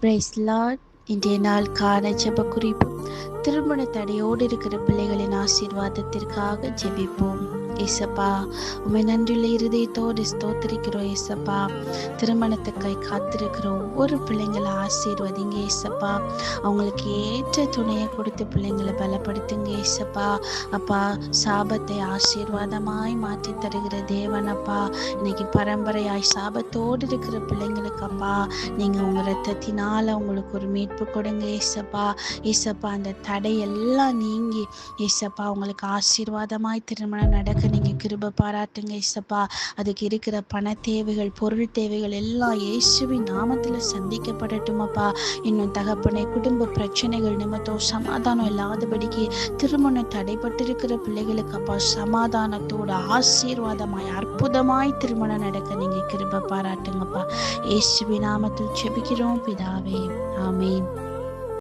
Price Lord. இன்றைய நாள் காண ஜெப குறிப்பு. திருமண தடையோடு இருக்கிற பிள்ளைகளின் ஆசீர்வாதத்திற்காக ஜெபிப்போம். ஏசப்பா, உம்மை நன்றியுள்ள இருதயத்தோடு ஸ்தோத்திரிக்கிறோம். ஏசப்பா, திருமணத்துக்காய் காத்திருக்கிற ஒவ்வொரு பிள்ளைங்களை ஆசீர்வதிங்க. ஏசப்பா, அவங்களுக்கு ஏற்ற துணையை கொடுத்து பிள்ளைங்களை பலப்படுத்துங்க. ஏசப்பா, அப்பா, சாபத்தை ஆசீர்வாதமாய் மாற்றி தருகிற தேவன் அப்பா, இன்னைக்கு பரம்பரையாய் சாபத்தோடு இருக்கிற பிள்ளைங்களுக்கு அப்பா, நீங்க உங்க ரத்தத்தினால உங்களுக்கு ஒரு மீட்பு கொடுங்க. ஏசப்பா, ஏசப்பா, அந்த தடையெல்லாம் நீங்கி ஏசப்பா உங்களுக்கு ஆசீர்வாதமாய் திருமணம் நடக்க நீங்க கிருபை பாராட்டுங்க. ஏசப்பா, அதுக்கு இருக்கிற பண தேவைகள், பொருள் தேவைகள் எல்லாம் இயேசுவின் நாமத்துல சந்திக்கப்படட்டும். அப்பா, இன்னும் தகப்பனை குடும்ப பிரச்சனைகள் நிமித்தம் சமாதானம் இல்லாதபடிக்கு திருமணம் தடைப்பட்டிருக்கிற பிள்ளைகளுக்கு அப்பா சமாதானத்தோட ஆசீர்வாதமாய் அற்புதமாய் திருமணம் நடக்க நீங்க கிருபை பாராட்டுங்கப்பா. இயேசுவின் நாமத்தில் ஜெபிக்கிறோம் பிதாவே, ஆமென்.